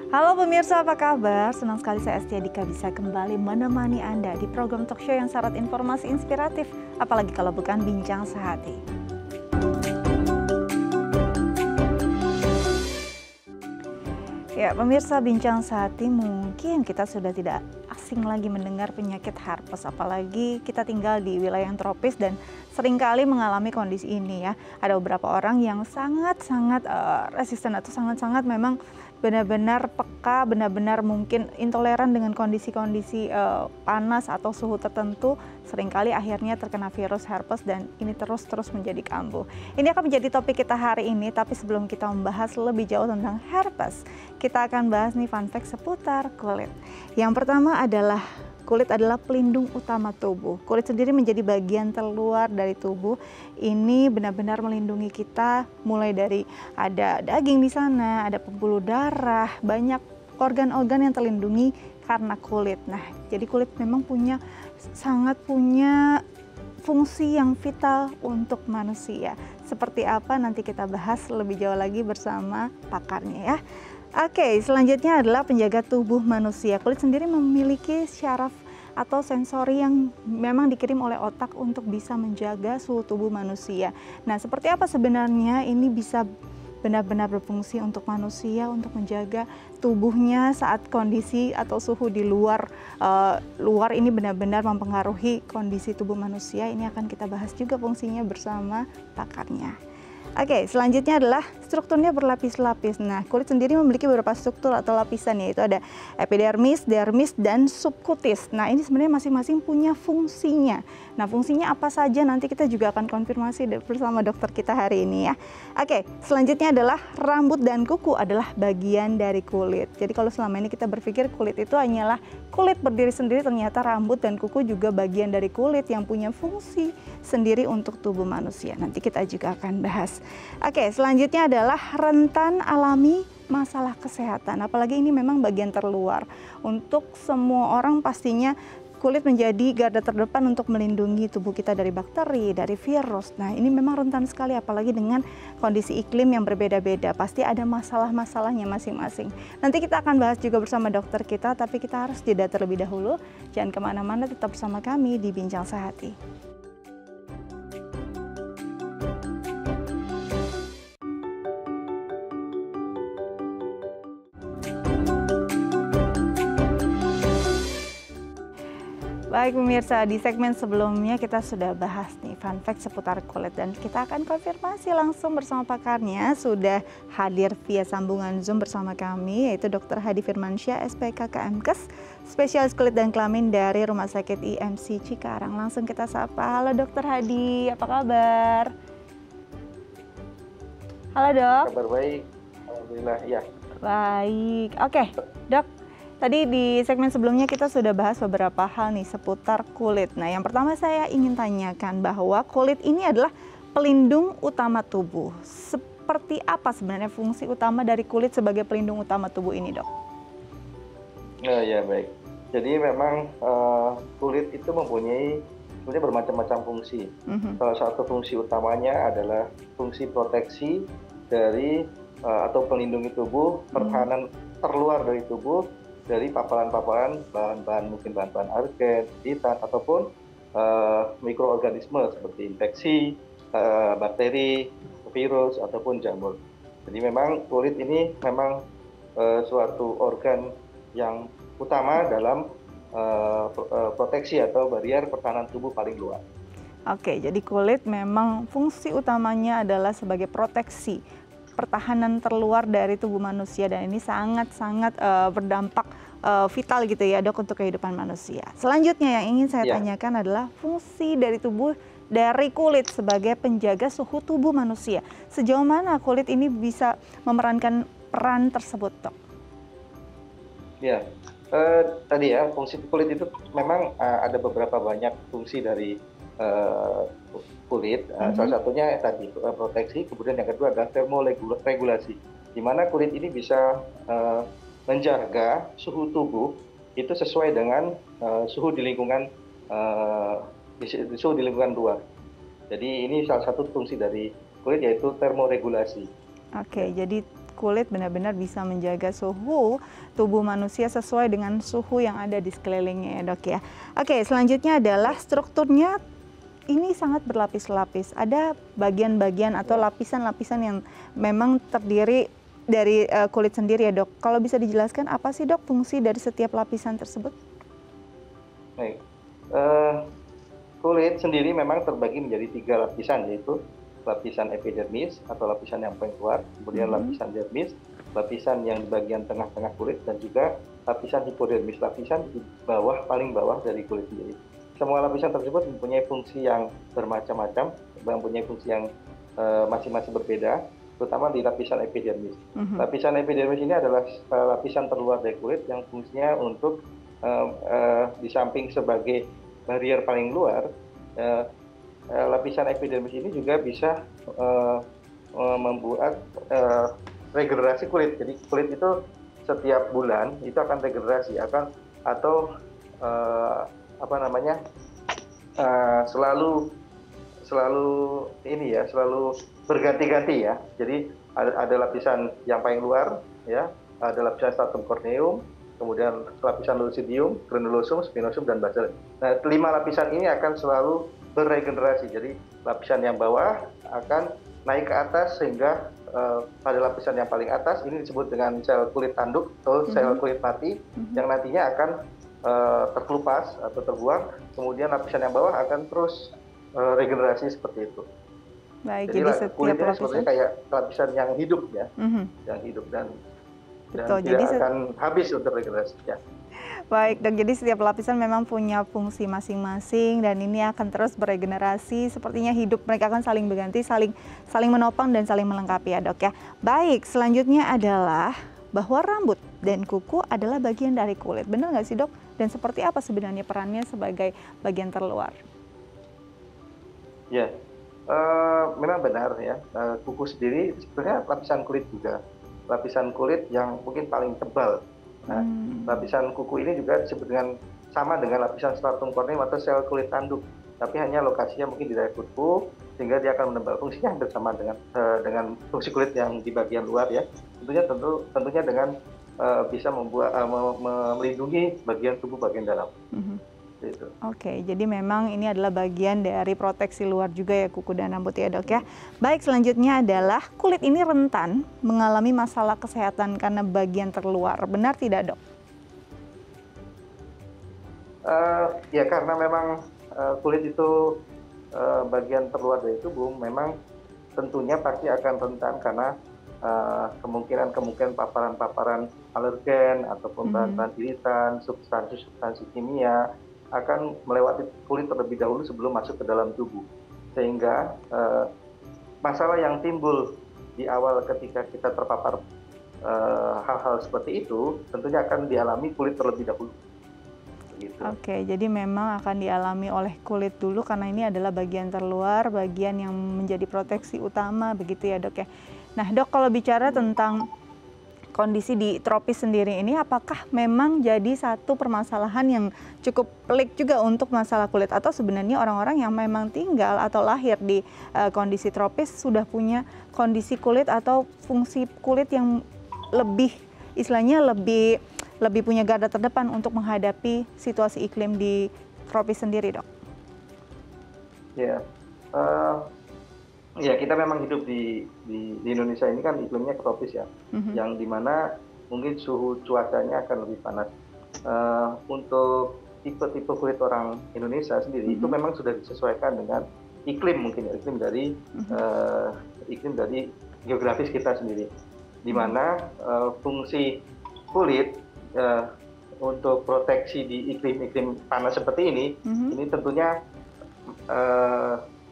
Halo pemirsa, apa kabar? Senang sekali saya Estia Dika bisa kembali menemani Anda di program talk show yang syarat informasi inspiratif, apalagi kalau bukan Bincang Sehati. Ya, pemirsa Bincang Sehati, mungkin kita sudah tidak asing lagi mendengar penyakit herpes, apalagi kita tinggal di wilayah yang tropis dan seringkali mengalami kondisi ini ya. Ada beberapa orang yang sangat-sangat resisten atau sangat-sangat memang benar-benar peka, benar-benar mungkin intoleran dengan kondisi-kondisi panas atau suhu tertentu, seringkali akhirnya terkena virus herpes dan ini terus-terus menjadi kambuh. Ini akan menjadi topik kita hari ini, tapi sebelum kita membahas lebih jauh tentang herpes, kita akan bahas nih fun fact seputar kulit. Yang pertama adalah kulit adalah pelindung utama tubuh. Kulit sendiri menjadi bagian terluar dari tubuh. Ini benar-benar melindungi kita mulai dari ada daging di sana, ada pembuluh darah, banyak organ-organ yang terlindungi karena kulit. Nah, jadi kulit memang sangat punya fungsi yang vital untuk manusia. Seperti apa nanti kita bahas lebih jauh lagi bersama pakarnya ya. Oke, selanjutnya adalah penjaga tubuh manusia. Kulit sendiri memiliki syaraf atau sensori yang memang dikirim oleh otak untuk bisa menjaga suhu tubuh manusia. Nah, seperti apa sebenarnya ini bisa benar-benar berfungsi untuk manusia, untuk menjaga tubuhnya saat kondisi atau suhu di luar ini benar-benar mempengaruhi kondisi tubuh manusia. Ini akan kita bahas juga fungsinya bersama pakarnya. Oke, selanjutnya adalah strukturnya berlapis-lapis. Nah, kulit sendiri memiliki beberapa struktur atau lapisan, yaitu ada epidermis, dermis, dan subkutis. Nah, ini sebenarnya masing-masing punya fungsinya. Nah, fungsinya apa saja nanti kita juga akan konfirmasi bersama dokter kita hari ini ya. Oke, selanjutnya adalah rambut dan kuku adalah bagian dari kulit. Jadi kalau selama ini kita berpikir kulit itu hanyalah kulit berdiri sendiri, ternyata rambut dan kuku juga bagian dari kulit yang punya fungsi sendiri untuk tubuh manusia. Nanti kita juga akan bahas. Oke, selanjutnya adalah rentan alami masalah kesehatan. Apalagi ini memang bagian terluar. Untuk semua orang pastinya kulit menjadi garda terdepan untuk melindungi tubuh kita dari bakteri, dari virus. Nah, ini memang rentan sekali apalagi dengan kondisi iklim yang berbeda-beda. Pasti ada masalah-masalahnya masing-masing. Nanti kita akan bahas juga bersama dokter kita, tapi kita harus jeda terlebih dahulu. Jangan kemana-mana, tetap bersama kami di Bincang Sehati. Baik pemirsa, di segmen sebelumnya kita sudah bahas nih fun fact seputar kulit dan kita akan konfirmasi langsung bersama pakarnya. Sudah hadir via sambungan Zoom bersama kami, yaitu Dr. Hadi Firmansyah, SPK KMKes, spesialis kulit dan kelamin dari Rumah Sakit IMC Cikarang. Langsung kita sapa. Halo Dr. Hadi, apa kabar? Halo dok. Kabar baik, alhamdulillah ya. Baik, oke dok. Tadi di segmen sebelumnya kita sudah bahas beberapa hal nih seputar kulit. Nah, yang pertama saya ingin tanyakan bahwa kulit ini adalah pelindung utama tubuh. Seperti apa sebenarnya fungsi utama dari kulit sebagai pelindung utama tubuh ini, dok? Ya baik. Jadi memang kulit itu mempunyai sebenarnya bermacam-macam fungsi. Salah satu fungsi utamanya adalah fungsi proteksi dari atau melindungi tubuh, pertahanan terluar dari tubuh, dari paparan-paparan bahan-bahan mungkin bahan-bahan alergen, gigitan ataupun mikroorganisme seperti infeksi, bakteri, virus ataupun jamur. Jadi memang kulit ini memang suatu organ yang utama dalam proteksi atau barrier pertahanan tubuh paling luas. Oke, jadi kulit memang fungsi utamanya adalah sebagai proteksi pertahanan terluar dari tubuh manusia dan ini sangat-sangat berdampak vital gitu ya dok untuk kehidupan manusia. Selanjutnya yang ingin saya tanyakan adalah fungsi dari kulit sebagai penjaga suhu tubuh manusia. Sejauh mana kulit ini bisa memerankan peran tersebut dok? Ya, tadi ya fungsi kulit itu memang ada beberapa banyak fungsi dari kulit. Salah satunya tadi proteksi, kemudian yang kedua adalah termoregulasi, di mana kulit ini bisa menjaga suhu tubuh itu sesuai dengan suhu di lingkungan luar. Jadi ini salah satu fungsi dari kulit yaitu termoregulasi. Oke, jadi kulit benar-benar bisa menjaga suhu tubuh manusia sesuai dengan suhu yang ada di sekelilingnya ya dok ya. Oke, selanjutnya adalah strukturnya ini sangat berlapis-lapis. Ada bagian-bagian atau lapisan-lapisan yang memang terdiri dari kulit sendiri ya dok. Kalau bisa dijelaskan apa sih dok fungsi dari setiap lapisan tersebut? Baik, kulit sendiri memang terbagi menjadi 3 lapisan, yaitu lapisan epidermis atau lapisan yang paling keluar, kemudian lapisan dermis, lapisan yang di bagian tengah-tengah kulit, dan juga lapisan hipodermis, lapisan di bawah, paling bawah dari kulit sendiri. Semua lapisan tersebut mempunyai fungsi yang bermacam-macam, mempunyai fungsi yang masing-masing berbeda, terutama di lapisan epidermis. Lapisan epidermis ini adalah lapisan terluar dari kulit yang fungsinya untuk di samping sebagai barier paling luar, lapisan epidermis ini juga bisa membuat regenerasi kulit. Jadi kulit itu setiap bulan itu akan regenerasi, atau selalu ini ya, selalu berganti-ganti ya. Jadi ada lapisan yang paling luar ya, ada lapisan stratum corneum, kemudian lapisan lucidium, granulosum, spinosum, dan basal. Nah, 5 lapisan ini akan selalu beregenerasi. Jadi lapisan yang bawah akan naik ke atas sehingga pada lapisan yang paling atas ini disebut dengan sel kulit tanduk atau sel kulit mati yang nantinya akan terkelupas atau terbuang. Kemudian lapisan yang bawah akan terus regenerasi seperti itu. Baik, jadi setiap kulitnya sepertinya kayak lapisan yang hidup ya, yang hidup dan betul, tidak akan habis untuk regenerasi. Ya. Baik dok, jadi setiap lapisan memang punya fungsi masing-masing dan ini akan terus beregenerasi. Sepertinya hidup mereka akan saling berganti, saling menopang dan saling melengkapi ya dok ya. Baik, selanjutnya adalah bahwa rambut dan kuku adalah bagian dari kulit. Benar nggak sih dok? Dan seperti apa sebenarnya perannya sebagai bagian terluar? Ya, memang benar ya. Kuku sendiri sebenarnya lapisan kulit juga. Lapisan kulit yang mungkin paling tebal. Nah, lapisan kuku ini juga disebut sama dengan lapisan stratum corneum atau sel kulit tanduk. Tapi hanya lokasinya mungkin di daerah kuku, sehingga dia akan menebal. Fungsinya hampir sama dengan fungsi kulit yang di bagian luar ya. Tentunya dengan bisa melindungi bagian tubuh bagian dalam. Gitu. Oke, jadi memang ini adalah bagian dari proteksi luar juga ya kuku dan rambut ya dok ya. Baik, selanjutnya adalah kulit ini rentan mengalami masalah kesehatan karena bagian terluar. Benar tidak dok? Ya karena memang kulit itu bagian terluar dari tubuh, memang tentunya pasti akan rentan karena kemungkinan paparan-paparan alergen ataupun bahan-bahan iritan, substansi kimia akan melewati kulit terlebih dahulu sebelum masuk ke dalam tubuh. Sehingga masalah yang timbul di awal ketika kita terpapar hal-hal seperti itu tentunya akan dialami kulit terlebih dahulu. Gitu. Oke, jadi memang akan dialami oleh kulit dulu karena ini adalah bagian terluar, bagian yang menjadi proteksi utama begitu ya dok ya. Nah dok, kalau bicara tentang kondisi di tropis sendiri ini, apakah memang jadi satu permasalahan yang cukup pelik juga untuk masalah kulit, atau sebenarnya orang-orang yang memang tinggal atau lahir di kondisi tropis sudah punya kondisi kulit atau fungsi kulit yang lebih, istilahnya lebih punya garda terdepan untuk menghadapi situasi iklim di tropis sendiri dok? Ya, ya kita memang hidup di Indonesia ini kan iklimnya tropis ya, yang dimana mungkin suhu cuacanya akan lebih panas. Untuk tipe-tipe kulit orang Indonesia sendiri itu memang sudah disesuaikan dengan iklim mungkin ya, iklim dari geografis kita sendiri, dimana fungsi kulit untuk proteksi di iklim panas seperti ini, ini tentunya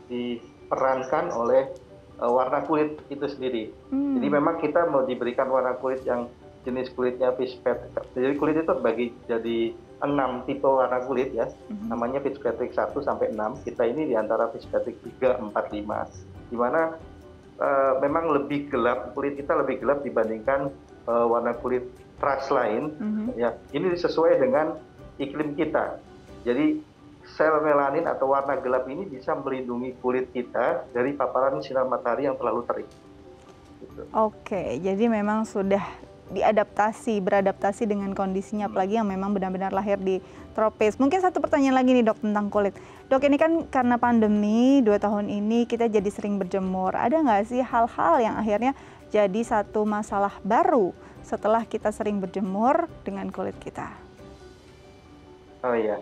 diperankan oleh warna kulit itu sendiri. Jadi memang kita mau diberikan warna kulit yang jenis kulitnya Fitzpatrick. Jadi kulit itu terbagi jadi 6 tipe warna kulit ya. Namanya Fitzpatrick 1 sampai 6. Kita ini di antara Fitzpatrick 3, 4, 5. Di mana memang lebih gelap, kulit kita lebih gelap dibandingkan warna kulit ras lain. Ya, ini sesuai dengan iklim kita. Jadi sel melanin atau warna gelap ini bisa melindungi kulit kita dari paparan sinar matahari yang terlalu terik. Gitu. Oke, jadi memang sudah beradaptasi dengan kondisinya, apalagi yang memang benar-benar lahir di tropis. Mungkin satu pertanyaan lagi nih dok tentang kulit. Dok, ini kan karena pandemi 2 tahun ini kita jadi sering berjemur. Ada nggak sih hal-hal yang akhirnya jadi satu masalah baru setelah kita sering berjemur dengan kulit kita? Oh iya,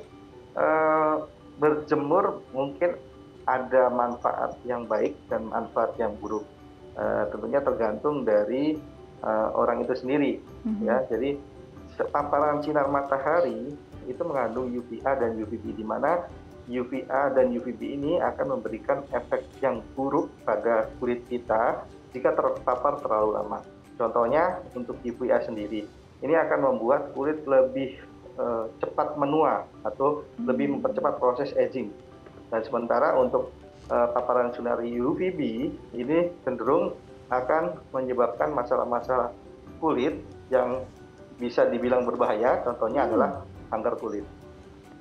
berjemur mungkin ada manfaat yang baik dan manfaat yang buruk. Tentunya tergantung dari orang itu sendiri, ya. Jadi paparan sinar matahari itu mengandung UVA dan UVB, di mana UVA dan UVB ini akan memberikan efek yang buruk pada kulit kita jika terpapar terlalu lama. Contohnya untuk UVA sendiri, ini akan membuat kulit lebih cepat menua atau lebih mempercepat proses aging. Dan sementara untuk paparan sinar UVB ini cenderung akan menyebabkan masalah-masalah kulit yang bisa dibilang berbahaya, contohnya adalah kanker kulit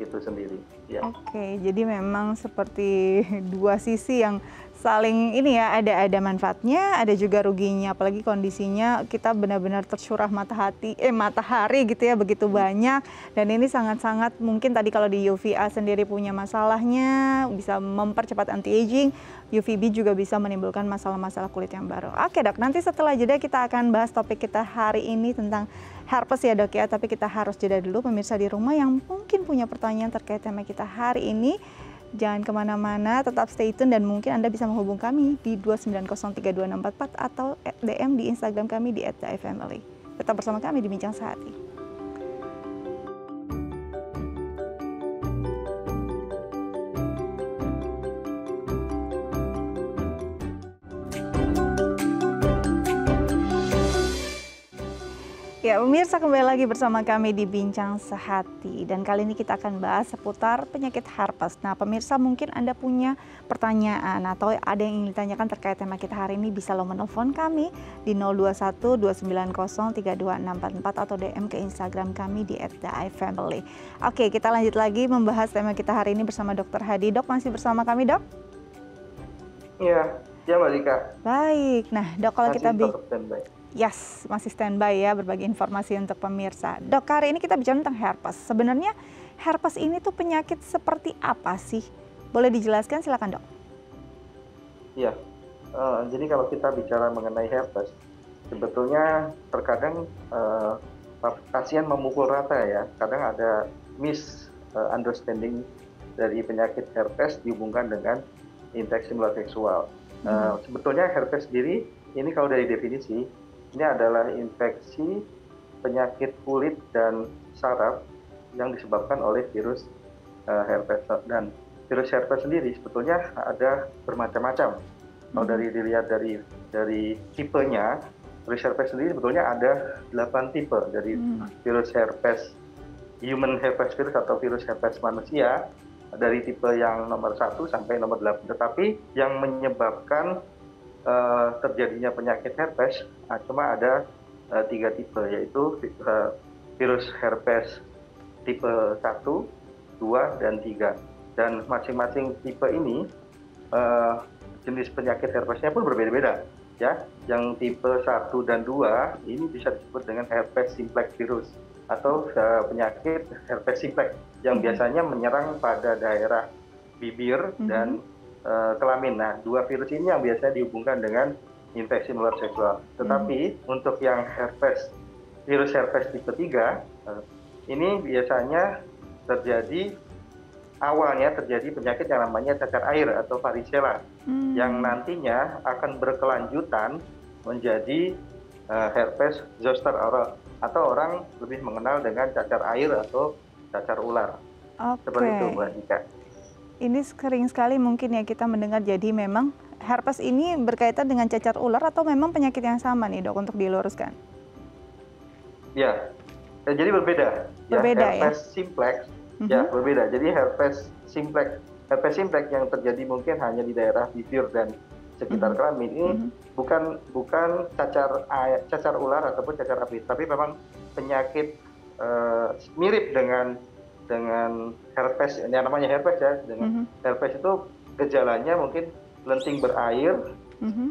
itu sendiri. Ya. Oke, jadi memang seperti dua sisi yang saling ini ya, ada manfaatnya, ada juga ruginya, apalagi kondisinya kita benar-benar tercurah matahari gitu ya, begitu banyak, dan ini sangat-sangat mungkin tadi kalau di UVA sendiri punya masalahnya, bisa mempercepat anti-aging, UVB juga bisa menimbulkan masalah-masalah kulit yang baru. Oke dok, nanti setelah jeda kita akan bahas topik kita hari ini tentang herpes ya dok ya, tapi kita harus jeda dulu. Pemirsa di rumah yang mungkin punya pertanyaan terkait tema kita hari ini, jangan kemana-mana, tetap stay tune dan mungkin Anda bisa menghubung kami di 2903244 atau DM di Instagram kami di @daifamily. Tetap bersama kami di Bincang Sehati. Ya, pemirsa kembali lagi bersama kami di Bincang Sehati, dan kali ini kita akan bahas seputar penyakit herpes. Nah, pemirsa mungkin Anda punya pertanyaan atau ada yang ingin ditanyakan terkait tema kita hari ini, bisa lo menelpon kami di 021-290-32644 atau DM ke Instagram kami di @daifamily. Oke, kita lanjut lagi membahas tema kita hari ini bersama Dr. Hadi. Dok, masih bersama kami, Dok? Iya, ya Mbak Rika. Baik, nah dok, kalau kita Yes, masih standby ya, berbagi informasi untuk pemirsa. Dok, hari ini kita bicara tentang herpes. Sebenarnya herpes ini tuh penyakit seperti apa sih? Boleh dijelaskan, silakan dok. Iya, jadi kalau kita bicara mengenai herpes, sebetulnya terkadang pasien memukul rata ya. Kadang ada misunderstanding dari penyakit herpes dihubungkan dengan infeksi menular seksual. Sebetulnya herpes sendiri, ini kalau dari definisi, ini adalah infeksi penyakit kulit dan saraf yang disebabkan oleh virus herpes. Dan virus herpes sendiri sebetulnya ada bermacam-macam. Kalau dilihat dari tipenya, virus herpes sendiri sebetulnya ada 8 tipe dari virus herpes, human herpes virus atau virus herpes manusia, dari tipe yang nomor 1 sampai nomor 8. Tetapi yang menyebabkan terjadinya penyakit herpes cuma ada 3 tipe, yaitu virus herpes tipe 1, 2, dan 3. Dan masing-masing tipe ini jenis penyakit herpesnya pun berbeda-beda ya. Yang tipe 1 dan 2 ini bisa disebut dengan herpes simplex virus atau penyakit herpes simplex yang biasanya menyerang pada daerah bibir dan kelamin. Nah, 2 virus ini yang biasanya dihubungkan dengan infeksi menular seksual. Tetapi untuk yang virus herpes tipe 3, ini biasanya awalnya terjadi penyakit yang namanya cacar air atau varicella, yang nantinya akan berkelanjutan menjadi herpes zoster oral, atau orang lebih mengenal dengan cacar air atau cacar ular. Seperti itu, Mbak Dika. Ini sering sekali mungkin ya kita mendengar, jadi memang herpes ini berkaitan dengan cacar ular atau memang penyakit yang sama nih dok, untuk diluruskan? Ya, jadi berbeda. Berbeda ya? Herpes simplex, ya berbeda. Jadi herpes simplex yang terjadi mungkin hanya di daerah bibir dan sekitar kelamin ini bukan cacar ular ataupun cacar api, tapi memang penyakit mirip dengan herpes, yang namanya herpes ya. Dengan herpes itu gejalanya mungkin lenting berair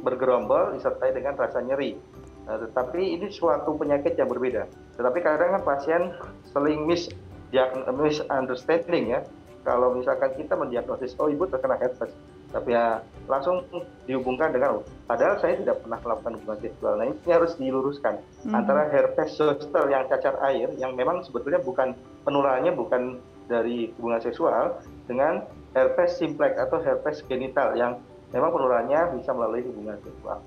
bergerombol disertai dengan rasa nyeri. Tetapi ini suatu penyakit yang berbeda. Tetapi kadang kan pasien seling misunderstanding ya. Kalau misalkan kita mendiagnosis, oh ibu terkena herpes, tapi ya langsung dihubungkan dengan, padahal saya tidak pernah melakukan hubungan seksual. Nah ini harus diluruskan antara herpes zoster yang cacar air, yang memang sebetulnya bukan penularannya bukan dari hubungan seksual, dengan herpes simplex atau herpes genital yang memang penularannya bisa melalui hubungan seksual.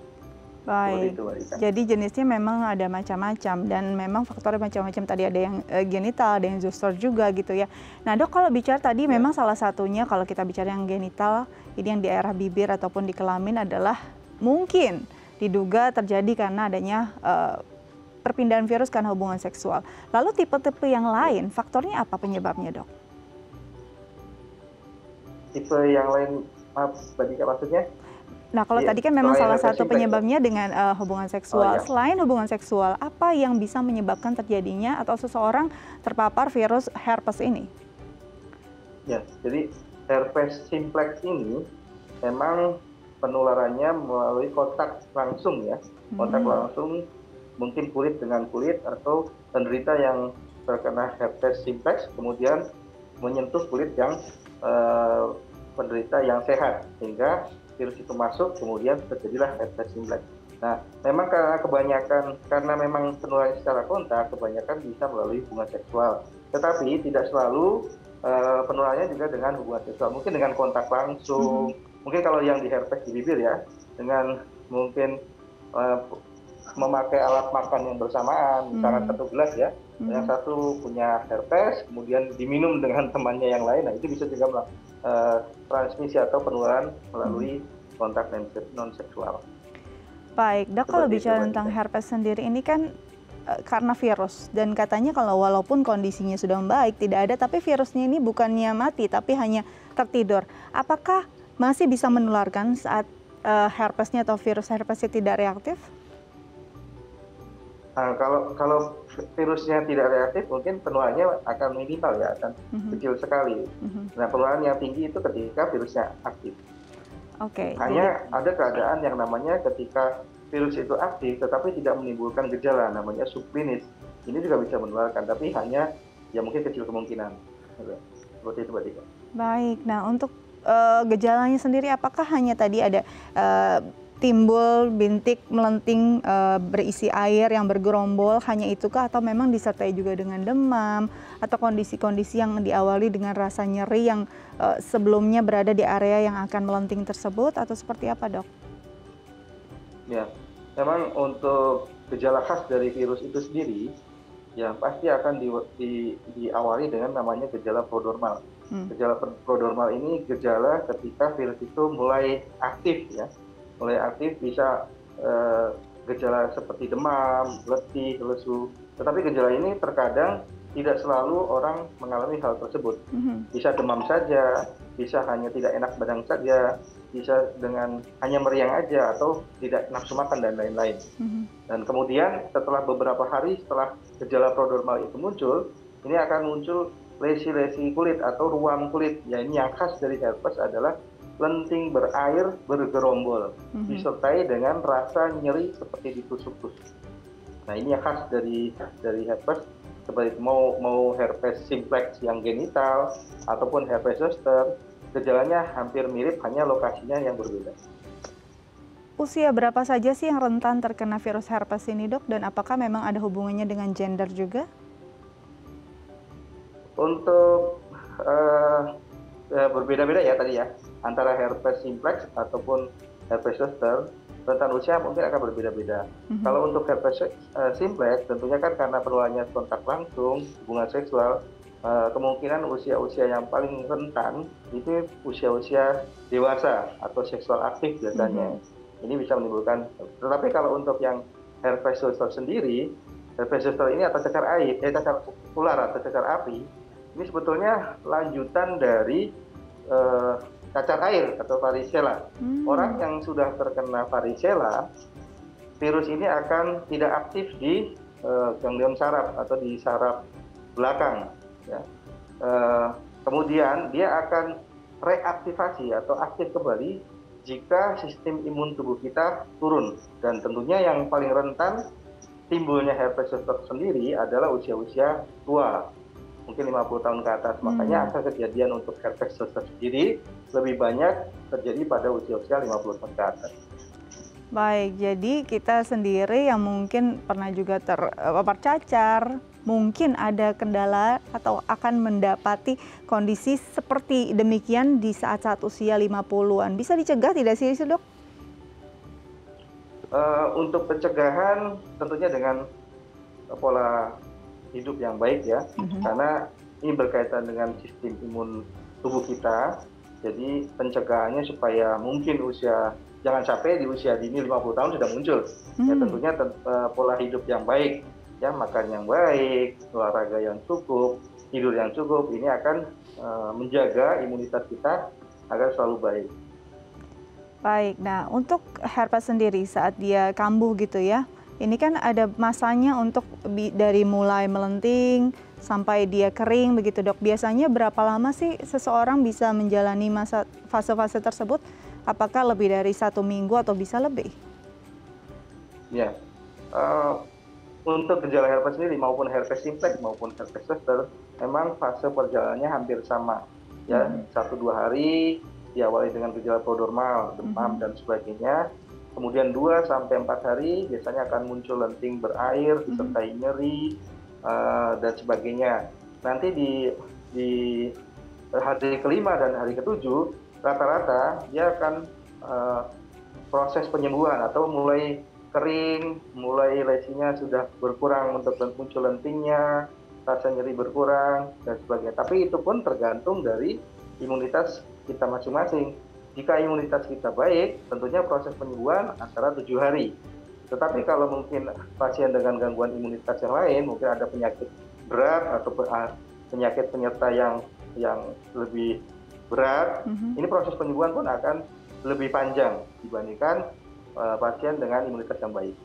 Baik, jadi jenisnya memang ada macam-macam dan memang faktornya macam-macam. Tadi ada yang genital, ada yang zoster juga gitu ya. Nah dok, kalau bicara tadi memang salah satunya kalau kita bicara yang genital, ini yang di daerah bibir ataupun di kelamin adalah mungkin diduga terjadi karena adanya perpindahan virus karena hubungan seksual. Lalu tipe-tipe yang lain, faktornya apa penyebabnya dok? Tipe yang lain, maaf Badika maksudnya? Nah, kalau tadi kan memang salah satu penyebabnya dengan hubungan seksual. Selain hubungan seksual, apa yang bisa menyebabkan terjadinya atau seseorang terpapar virus herpes ini? Ya, jadi herpes simplex ini memang penularannya melalui kontak langsung ya. Kontak langsung mungkin kulit dengan kulit atau penderita yang terkena herpes simplex kemudian menyentuh kulit yang penderita yang sehat sehingga virus itu masuk, kemudian terjadilah herpes simplex. Nah, memang karena memang penularan secara kontak, kebanyakan bisa melalui hubungan seksual. Tetapi tidak selalu penularannya juga dengan hubungan seksual. Mungkin dengan kontak langsung. Mungkin kalau yang di herpes di bibir ya, dengan mungkin memakai alat makan yang bersamaan, misalnya satu gelas ya, yang satu punya herpes, kemudian diminum dengan temannya yang lain, nah itu bisa juga transmisi atau penularan melalui kontak non seksual. Baik, dok, kalau bicara tentang herpes sendiri ini kan karena virus dan katanya kalau walaupun kondisinya sudah membaik tidak ada, tapi virusnya ini bukannya mati tapi hanya tertidur. Apakah masih bisa menularkan saat herpesnya atau virus herpesnya tidak reaktif? Nah, kalau virusnya tidak reaktif, mungkin penularannya akan minimal ya, akan kecil sekali. Nah, penularan yang tinggi itu ketika virusnya aktif. Hanya ada keadaan yang namanya ketika virus itu aktif, tetapi tidak menimbulkan gejala, namanya subklinis. Ini juga bisa menularkan, tapi hanya ya mungkin kecil kemungkinan. Seperti itu, Mbak Dika. Baik, nah untuk gejalanya sendiri, apakah hanya tadi ada timbul bintik melenting berisi air yang bergerombol, hanya itukah atau memang disertai juga dengan demam atau kondisi-kondisi yang diawali dengan rasa nyeri yang sebelumnya berada di area yang akan melenting tersebut atau seperti apa dok? Ya, memang untuk gejala khas dari virus itu sendiri ya pasti akan diawali dengan namanya gejala prodromal. Gejala prodromal ini gejala ketika virus itu mulai aktif ya. Mulai aktif bisa gejala seperti demam, letih, lesu. Tetapi gejala ini terkadang tidak selalu orang mengalami hal tersebut. Bisa demam saja, bisa hanya tidak enak badan saja, bisa dengan hanya meriang aja atau tidak nafsu makan dan lain-lain. Dan kemudian setelah beberapa hari setelah gejala prodromal itu muncul, ini akan muncul lesi-lesi kulit atau ruam kulit. Ya ini yang khas dari herpes adalah lenting berair bergerombol, disertai dengan rasa nyeri seperti ditusuk-tusuk. Nah ini yang khas dari herpes, seperti mau herpes simplex yang genital ataupun herpes zoster, gejalanya hampir mirip, hanya lokasinya yang berbeda. Usia berapa saja sih yang rentan terkena virus herpes ini dok, dan apakah memang ada hubungannya dengan gender juga? Untuk berbeda-beda ya tadi ya, antara herpes simplex ataupun herpes zoster, rentan usia mungkin akan berbeda-beda. Kalau untuk herpes simplex, tentunya kan karena penularannya kontak langsung, hubungan seksual, kemungkinan usia-usia yang paling rentan itu usia-usia dewasa atau seksual aktif biasanya. Ini bisa menimbulkan. Tetapi kalau untuk yang herpes zoster sendiri, herpes zoster ini atau cacar air, cacar ular atau cacar api, ini sebetulnya lanjutan dari cacar air atau varicella. Orang yang sudah terkena varicella, virus ini akan tidak aktif di ganglion saraf atau di saraf belakang. Ya. Kemudian dia akan reaktivasi atau aktif kembali jika sistem imun tubuh kita turun. Dan tentunya yang paling rentan timbulnya herpes zoster sendiri adalah usia-usia tua, mungkin 50 tahun ke atas. Makanya angka kejadian untuk herpes zoster sendiri lebih banyak terjadi pada usia-usia 50 tahun ke atas. Baik, jadi kita sendiri yang mungkin pernah juga terpapar cacar, mungkin ada kendala atau akan mendapati kondisi seperti demikian di saat-saat usia 50-an. Bisa dicegah tidak sih, Dok? Untuk pencegahan tentunya dengan pola hidup yang baik ya, karena ini berkaitan dengan sistem imun tubuh kita. Jadi pencegahannya supaya mungkin jangan sampai di usia dini 50 tahun sudah muncul. Ya tentunya pola hidup yang baik, ya makan yang baik, olahraga yang cukup, tidur yang cukup, ini akan menjaga imunitas kita agar selalu baik. Baik, nah untuk herpes sendiri saat dia kambuh gitu ya, ini kan ada masanya untuk dari mulai melenting sampai dia kering begitu, Dok. Biasanya berapa lama sih seseorang bisa menjalani fase-fase tersebut? Apakah lebih dari 1 minggu atau bisa lebih? Ya, untuk gejala herpes sendiri maupun herpes simplex maupun herpes zoster, memang fase perjalanannya hampir sama. Ya, 1-2 hari diawali dengan gejala prodromal, demam dan sebagainya. Kemudian 2-4 hari biasanya akan muncul lenting berair disertai nyeri dan sebagainya. Nanti di hari kelima dan hari ketujuh rata-rata dia akan proses penyembuhan atau mulai kering, mulai lesinya sudah berkurang untuk muncul lentingnya, rasa nyeri berkurang dan sebagainya. Tapi itu pun tergantung dari imunitas kita masing-masing. Jika imunitas kita baik, tentunya proses penyembuhan antara 7 hari. Tetapi kalau mungkin pasien dengan gangguan imunitas yang lain, mungkin ada penyakit berat atau penyakit penyerta yang lebih berat, ini proses penyembuhan pun akan lebih panjang dibandingkan pasien dengan imunitas yang baik.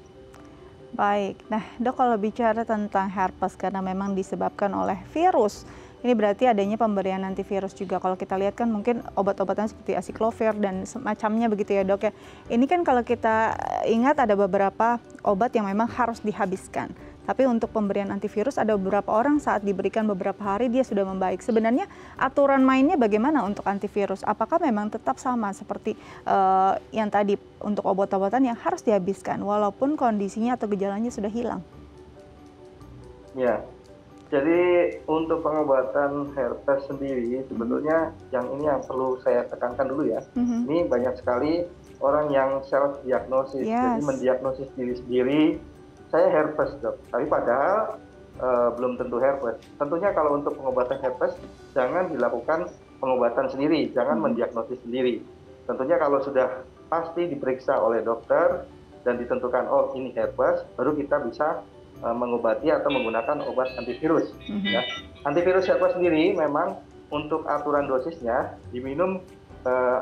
Baik, nah Dok, kalau bicara tentang herpes karena memang disebabkan oleh virus, ini berarti adanya pemberian antivirus juga. Kalau kita lihat kan mungkin obat-obatan seperti aciclovir dan semacamnya begitu ya, Dok ya. Ini kan kalau kita ingat ada beberapa obat yang memang harus dihabiskan. Tapi untuk pemberian antivirus ada beberapa orang saat diberikan beberapa hari dia sudah membaik. Sebenarnya aturan mainnya bagaimana untuk antivirus? Apakah memang tetap sama seperti yang tadi untuk obat-obatan yang harus dihabiskan walaupun kondisinya atau gejalanya sudah hilang? Ya, jadi untuk pengobatan herpes sendiri sebetulnya yang perlu saya tekankan dulu ya. Ini banyak sekali orang yang self diagnosis, jadi mendiagnosis diri sendiri. Saya herpes, Dok. Tapi padahal belum tentu herpes. Tentunya kalau untuk pengobatan herpes jangan dilakukan pengobatan sendiri, jangan mendiagnosis sendiri. Tentunya kalau sudah pasti diperiksa oleh dokter dan ditentukan oh ini herpes, baru kita bisa mengobati atau menggunakan obat antivirus. Ya. Antivirus herpes sendiri memang untuk aturan dosisnya diminum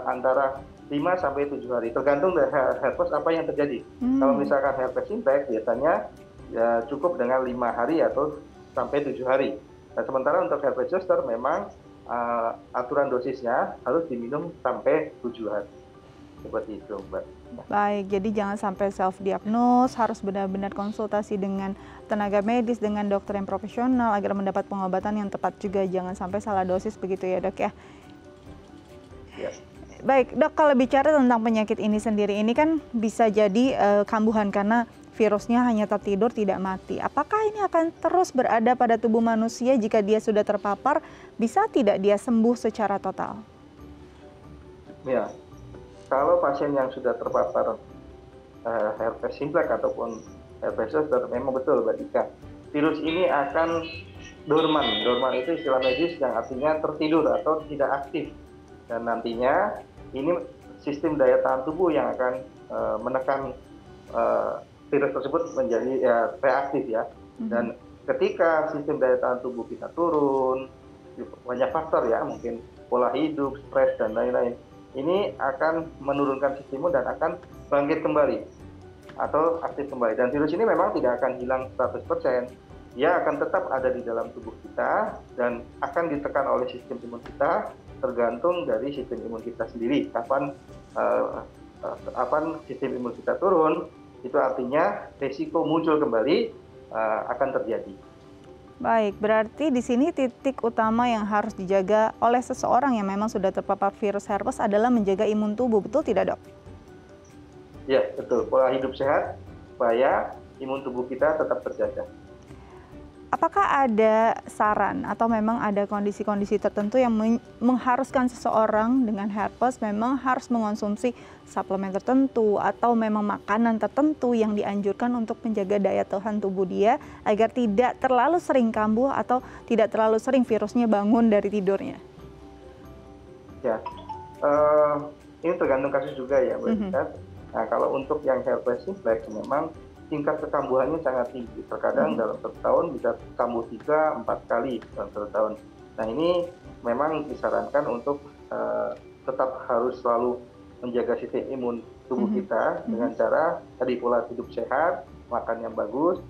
antara 5-7 hari, tergantung dari herpes apa yang terjadi. Kalau misalkan herpes simplex biasanya ya cukup dengan 5 hari atau sampai 7 hari. Nah, sementara untuk herpes zoster memang aturan dosisnya harus diminum sampai 7 hari. Seperti itu, Mbak. Baik, jadi jangan sampai self-diagnose, harus benar-benar konsultasi dengan tenaga medis, dengan dokter yang profesional agar mendapat pengobatan yang tepat juga. Jangan sampai salah dosis begitu ya, Dok ya? Ya. Baik, Dok, kalau bicara tentang penyakit ini sendiri, ini kan bisa jadi kambuhan karena virusnya hanya tertidur tidak mati. Apakah ini akan terus berada pada tubuh manusia jika dia sudah terpapar? Bisa tidak dia sembuh secara total? Ya, kalau pasien yang sudah terpapar herpes simplex ataupun herpes zoster, memang betul, Mbak Dika. Virus ini akan dorman. Dorman itu istilah medis yang artinya tertidur atau tidak aktif. Dan nantinya ini sistem daya tahan tubuh yang akan menekan virus tersebut menjadi reaktif ya. Dan ketika sistem daya tahan tubuh kita turun, banyak faktor ya, mungkin pola hidup, stres dan lain-lain. Ini akan menurunkan sistem imun dan akan bangkit kembali atau aktif kembali. Dan virus ini memang tidak akan hilang 100%. Dia akan tetap ada di dalam tubuh kita dan akan ditekan oleh sistem imun kita, tergantung dari sistem imun kita sendiri kapan uh, sistem imun kita turun, itu artinya risiko muncul kembali akan terjadi. Baik, berarti di sini titik utama yang harus dijaga oleh seseorang yang memang sudah terpapar virus herpes adalah menjaga imun tubuh, betul tidak, Dok? Ya, betul. Pola hidup sehat supaya imun tubuh kita tetap terjaga. Apakah ada saran atau memang ada kondisi-kondisi tertentu yang mengharuskan seseorang dengan herpes memang harus mengonsumsi suplemen tertentu atau memang makanan tertentu yang dianjurkan untuk menjaga daya tahan tubuh dia agar tidak terlalu sering kambuh atau tidak terlalu sering virusnya bangun dari tidurnya? Ya, ini tergantung kasus juga ya, Mbak Dika. Nah, kalau untuk yang herpes simplex memang tingkat kekambuhannya sangat tinggi. Terkadang dalam satu tahun bisa kambuh 3-4 kali dalam satu tahun. Nah, ini memang disarankan untuk tetap harus selalu menjaga sistem imun tubuh kita dengan cara tadi pola hidup sehat, makan yang bagus,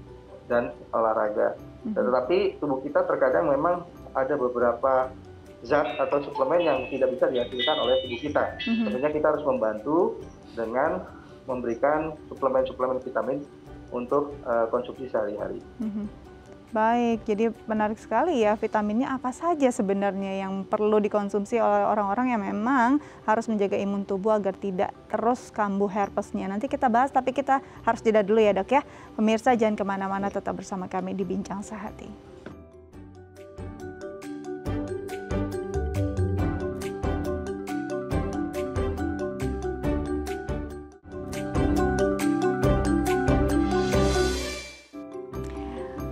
dan olahraga. Tetapi tubuh kita terkadang memang ada beberapa zat atau suplemen yang tidak bisa dihasilkan oleh tubuh kita. Tentunya kita harus membantu dengan memberikan suplemen-suplemen vitamin untuk konsumsi sehari-hari. Baik, jadi menarik sekali ya, vitaminnya apa saja sebenarnya yang perlu dikonsumsi oleh orang-orang yang memang harus menjaga imun tubuh agar tidak terus kambuh herpesnya. Nanti kita bahas, tapi kita harus jeda dulu ya, Dok ya. Pemirsa jangan kemana-mana, tetap bersama kami di Bincang Sehati.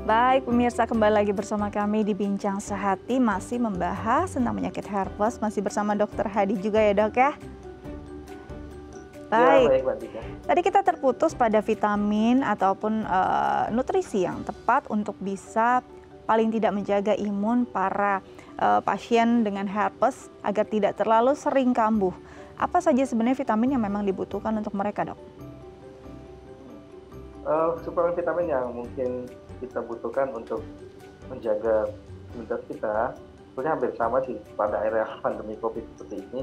Baik pemirsa, kembali lagi bersama kami di Bincang Sehati, masih membahas tentang penyakit herpes, masih bersama Dr. Hadi juga ya, Dok ya. Baik, ya, baik tadi kita terputus pada vitamin ataupun nutrisi yang tepat untuk bisa paling tidak menjaga imun para pasien dengan herpes agar tidak terlalu sering kambuh. Apa saja sebenarnya vitamin yang memang dibutuhkan untuk mereka, Dok? Suplemen vitamin yang mungkin kita butuhkan untuk menjaga imunitas kita sebenarnya hampir sama sih pada era pandemi COVID seperti ini.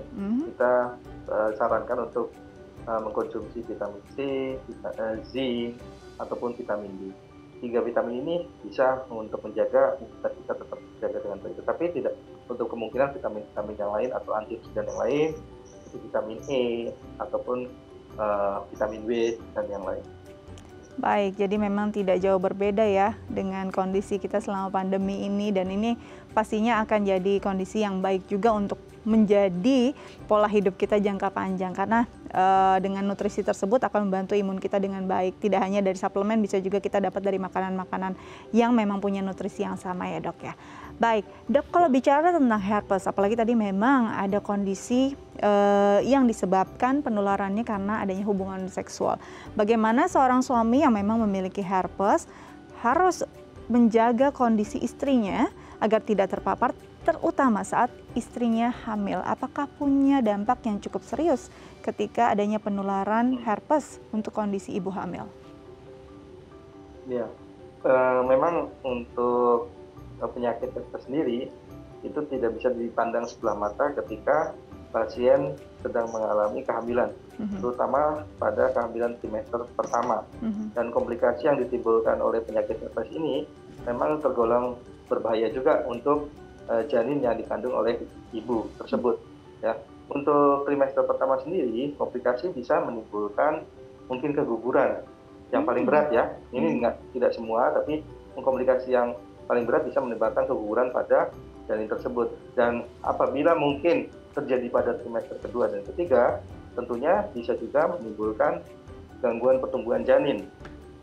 Kita sarankan untuk mengkonsumsi vitamin C, zinc, ataupun vitamin D. 3 vitamin ini bisa untuk menjaga imunitas kita tetap terjaga dengan baik. Tetapi tidak untuk kemungkinan vitamin-vitamin yang lain atau antioksidan yang lain, seperti vitamin E ataupun vitamin B dan yang lain. Baik, jadi memang tidak jauh berbeda ya dengan kondisi kita selama pandemi ini, dan ini pastinya akan jadi kondisi yang baik juga untuk menjadi pola hidup kita jangka panjang, karena dengan nutrisi tersebut akan membantu imun kita dengan baik. Tidak hanya dari suplemen, bisa juga kita dapat dari makanan-makanan yang memang punya nutrisi yang sama ya, Dok ya. Baik, Dok, kalau bicara tentang herpes, apalagi tadi memang ada kondisi yang disebabkan penularannya karena adanya hubungan seksual. Bagaimana seorang suami yang memang memiliki herpes harus menjaga kondisi istrinya agar tidak terpapar, terutama saat istrinya hamil? Apakah punya dampak yang cukup serius ketika adanya penularan herpes untuk kondisi ibu hamil? Ya, memang untuk penyakit herpes sendiri itu tidak bisa dipandang sebelah mata ketika pasien sedang mengalami kehamilan, terutama pada kehamilan trimester pertama. Dan komplikasi yang ditimbulkan oleh penyakit herpes ini memang tergolong berbahaya juga untuk janin yang dikandung oleh ibu tersebut. Ya, untuk trimester pertama sendiri komplikasi bisa menimbulkan mungkin keguguran yang paling berat ya. Ini tidak semua, tapi komplikasi yang paling berat bisa menyebabkan keguguran pada janin tersebut. Dan apabila mungkin terjadi pada trimester kedua dan ketiga, tentunya bisa juga menimbulkan gangguan pertumbuhan janin.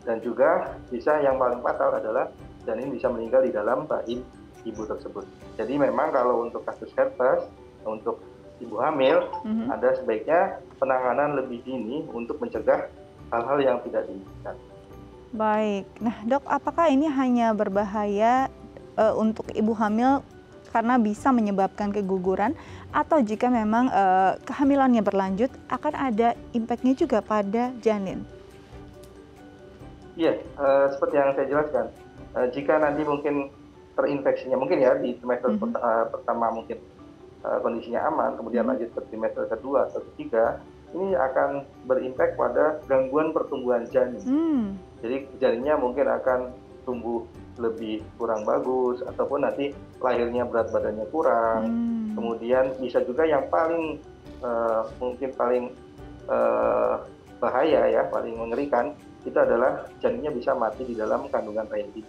Dan juga bisa yang paling fatal adalah janin bisa meninggal di dalam rahim ibu tersebut. Jadi memang kalau untuk kasus herpes, untuk ibu hamil, ada sebaiknya penanganan lebih dini untuk mencegah hal-hal yang tidak diinginkan. Baik, nah Dok, apakah ini hanya berbahaya untuk ibu hamil karena bisa menyebabkan keguguran, atau jika memang kehamilannya berlanjut akan ada impact-nya juga pada janin? Iya, seperti yang saya jelaskan, jika nanti mungkin terinfeksinya, mungkin ya di trimester pertama mungkin kondisinya aman, kemudian lanjut ke trimester kedua atau ketiga, ini akan berimpak pada gangguan pertumbuhan janin. Jadi janinnya mungkin akan tumbuh lebih kurang bagus, ataupun nanti lahirnya berat badannya kurang. Kemudian bisa juga yang paling mungkin paling bahaya ya, paling mengerikan, itu adalah janinnya bisa mati di dalam kandungan ayah ibu.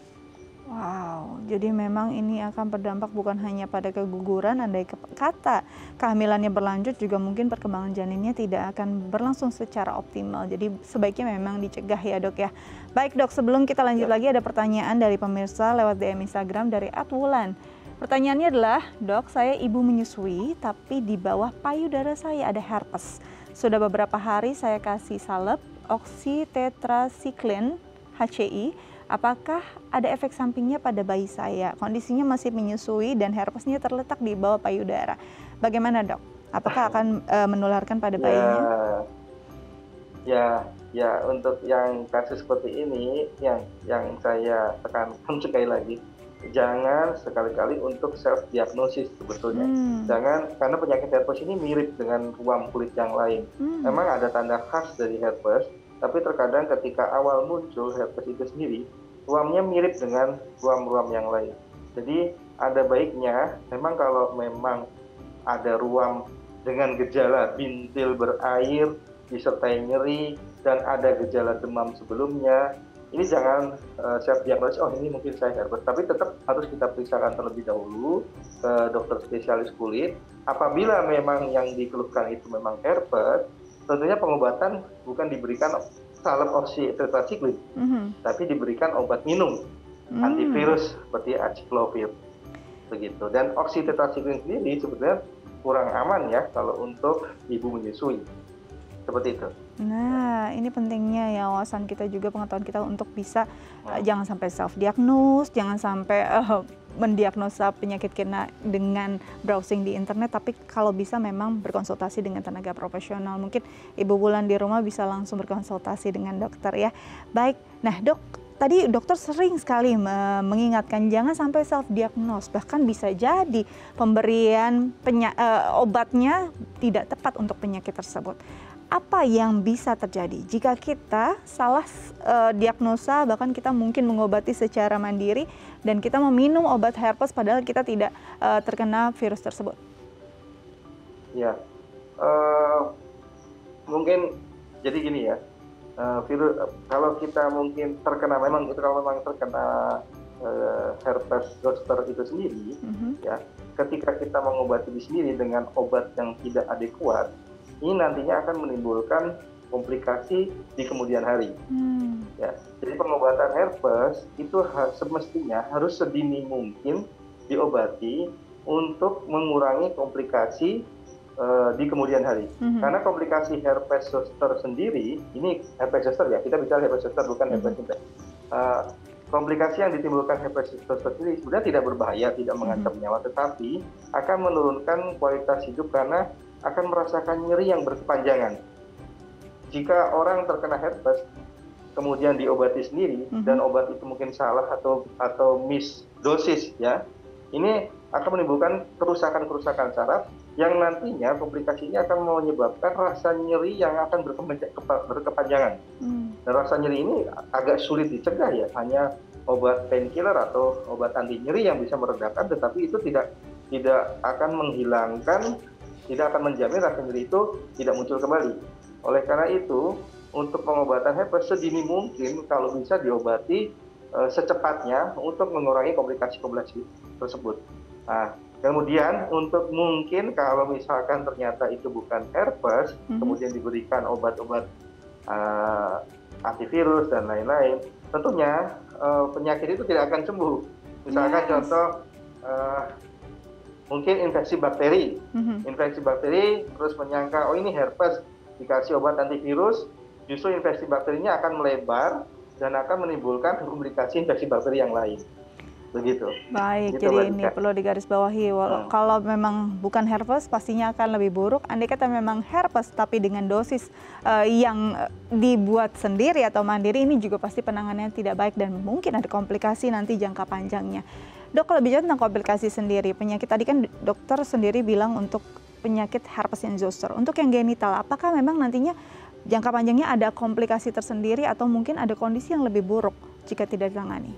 Wow, jadi memang ini akan berdampak bukan hanya pada keguguran, andai kata kehamilannya berlanjut juga mungkin perkembangan janinnya tidak akan berlangsung secara optimal. Jadi sebaiknya memang dicegah ya dok ya. Baik dok, sebelum kita lanjut lagi ada pertanyaan dari pemirsa lewat DM Instagram dari @wulan. Pertanyaannya adalah, dok saya ibu menyusui tapi di bawah payudara saya ada herpes. Sudah beberapa hari saya kasih salep oksitetrasikline HCI. Apakah ada efek sampingnya pada bayi saya? Kondisinya masih menyusui dan herpesnya terletak di bawah payudara. Bagaimana dok? Apakah akan menularkan pada bayinya? Ya, untuk yang kasus seperti ini, yang saya tekankan sekali lagi, jangan sekali-kali untuk self diagnosis sebetulnya. Jangan, karena penyakit herpes ini mirip dengan ruam kulit yang lain. Memang ada tanda khas dari herpes, tapi terkadang ketika awal muncul herpes itu sendiri, ruamnya mirip dengan ruam-ruam yang lain. Jadi ada baiknya, memang kalau memang ada ruam dengan gejala bintil berair, disertai nyeri, dan ada gejala demam sebelumnya, ini jangan self-diagnosis, oh ini mungkin saya herpes, tapi tetap harus kita periksakan terlebih dahulu ke dokter spesialis kulit. Apabila memang yang dikeluhkan itu memang herpes, tentunya pengobatan bukan diberikan salep oksitetrasikline, tapi diberikan obat minum antivirus seperti aciclovir, begitu. Dan oksitetrasikline sendiri sebetulnya kurang aman ya kalau untuk ibu menyusui, seperti itu. Nah, ini pentingnya ya wawasan kita juga, pengetahuan kita untuk bisa jangan sampai self-diagnose, jangan sampai mendiagnosa penyakit kita dengan browsing di internet, tapi kalau bisa memang berkonsultasi dengan tenaga profesional. Mungkin Ibu Wulan di rumah bisa langsung berkonsultasi dengan dokter ya. Baik, nah dok, tadi dokter sering sekali mengingatkan jangan sampai self-diagnose, bahkan bisa jadi pemberian obatnya tidak tepat untuk penyakit tersebut. Apa yang bisa terjadi jika kita salah diagnosa, bahkan kita mungkin mengobati secara mandiri dan kita meminum obat herpes padahal kita tidak terkena virus tersebut? Ya, mungkin jadi gini ya, virus kalau kita mungkin terkena, kalau memang terkena herpes zoster itu sendiri, ya, ketika kita mengobati sendiri dengan obat yang tidak adekuat, ini nantinya akan menimbulkan komplikasi di kemudian hari. Ya, jadi pengobatan herpes itu semestinya harus sedini mungkin diobati untuk mengurangi komplikasi di kemudian hari. Karena komplikasi herpes zoster sendiri, ini herpes zoster ya, kita bicara herpes zoster bukan herpes simplex. Komplikasi yang ditimbulkan herpes zoster sendiri sebenarnya tidak berbahaya, tidak mengancam nyawa, tetapi akan menurunkan kualitas hidup karena akan merasakan nyeri yang berkepanjangan. Jika orang terkena herpes, kemudian diobati sendiri, dan obat itu mungkin salah atau miss dosis, ya, ini akan menimbulkan kerusakan saraf yang nantinya komplikasinya akan menyebabkan rasa nyeri yang akan berkepanjangan. Dan rasa nyeri ini agak sulit dicegah ya, hanya obat painkiller atau obat anti nyeri yang bisa meredakan, tetapi itu tidak akan menghilangkan, tidak akan menjamin rasa nyeri itu tidak muncul kembali. Oleh karena itu, untuk pengobatan herpes sedini mungkin kalau bisa diobati secepatnya untuk mengurangi komplikasi-komplikasi tersebut. Nah, kemudian untuk mungkin kalau misalkan ternyata itu bukan herpes, kemudian diberikan obat-obat antivirus dan lain-lain, tentunya penyakit itu tidak akan sembuh. Misalkan contoh, mungkin infeksi bakteri, terus menyangka oh ini herpes, dikasih obat antivirus, justru infeksi bakterinya akan melebar dan akan menimbulkan komplikasi infeksi bakteri yang lain. Begitu. Baik, gitu, jadi ini perlu digarisbawahi. Kalau memang bukan herpes, pastinya akan lebih buruk. Andai kata memang herpes, tapi dengan dosis yang dibuat sendiri atau mandiri, ini juga pasti penanganannya tidak baik dan mungkin ada komplikasi nanti jangka panjangnya. Dok, kalau bicara tentang komplikasi sendiri, penyakit tadi kan dokter sendiri bilang untuk penyakit herpes zoster. Untuk yang genital, apakah memang nantinya jangka panjangnya ada komplikasi tersendiri atau mungkin ada kondisi yang lebih buruk jika tidak ditangani?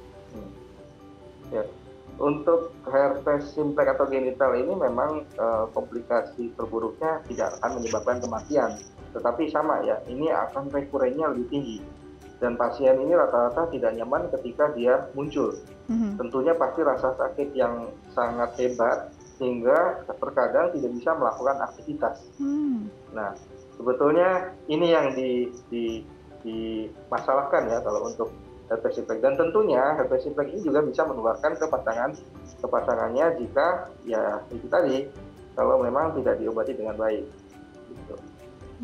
Ya. Untuk herpes simplex atau genital ini memang komplikasi terburuknya tidak akan menyebabkan kematian, tetapi sama ya, ini akan rekurennya lebih tinggi dan pasien ini rata-rata tidak nyaman ketika dia muncul. Tentunya pasti rasa sakit yang sangat hebat sehingga terkadang tidak bisa melakukan aktivitas. Nah, sebetulnya ini yang dimasalahkan ya kalau untuk herpes simplex, dan tentunya herpes simplex ini juga bisa menularkan ke pasangannya jika ya itu tadi kalau memang tidak diobati dengan baik. Gitu.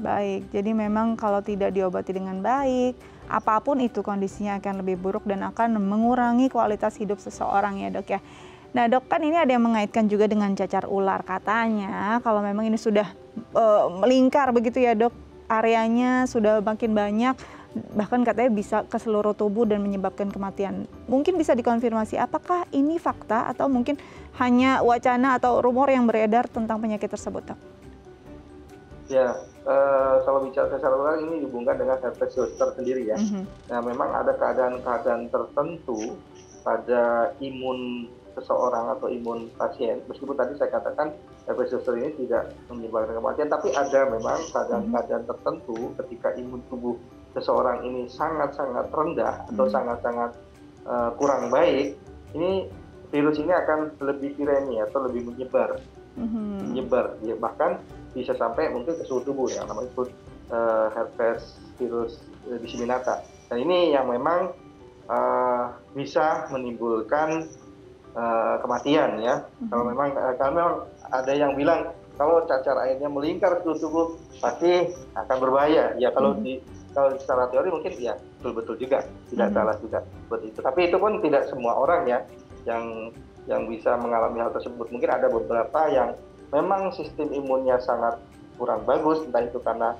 Baik, jadi memang kalau tidak diobati dengan baik, apapun itu kondisinya akan lebih buruk dan akan mengurangi kualitas hidup seseorang ya dok ya. Nah dok, kan ini ada yang mengaitkan juga dengan cacar ular, katanya kalau memang ini sudah melingkar begitu ya dok, areanya sudah makin banyak, bahkan katanya bisa ke seluruh tubuh dan menyebabkan kematian. Mungkin bisa dikonfirmasi apakah ini fakta atau mungkin hanya wacana atau rumor yang beredar tentang penyakit tersebut, dok? Ya, kalau bicara cacar ular ini dihubungkan dengan herpes zoster sendiri ya. Nah, memang ada keadaan-keadaan tertentu pada imun seseorang atau imun pasien. Meskipun tadi saya katakan herpes zoster ini tidak menyebabkan kematian, tapi ada memang keadaan-keadaan tertentu ketika imun tubuh seseorang ini sangat-sangat rendah atau sangat-sangat kurang baik, ini virus ini akan lebih viremi atau lebih menyebar, ya, bahkan bisa sampai mungkin ke seluruh tubuh yang namanya herpes virus disseminata. Dan ini yang memang bisa menimbulkan kematian ya. Kalau memang ada yang bilang kalau cacar airnya melingkar ke seluruh tubuh pasti akan berbahaya. Ya kalau kalau secara teori mungkin ya betul-betul juga, tidak salah juga seperti itu. Tapi itu pun tidak semua orang ya yang bisa mengalami hal tersebut. Mungkin ada beberapa yang memang sistem imunnya sangat kurang bagus, entah itu karena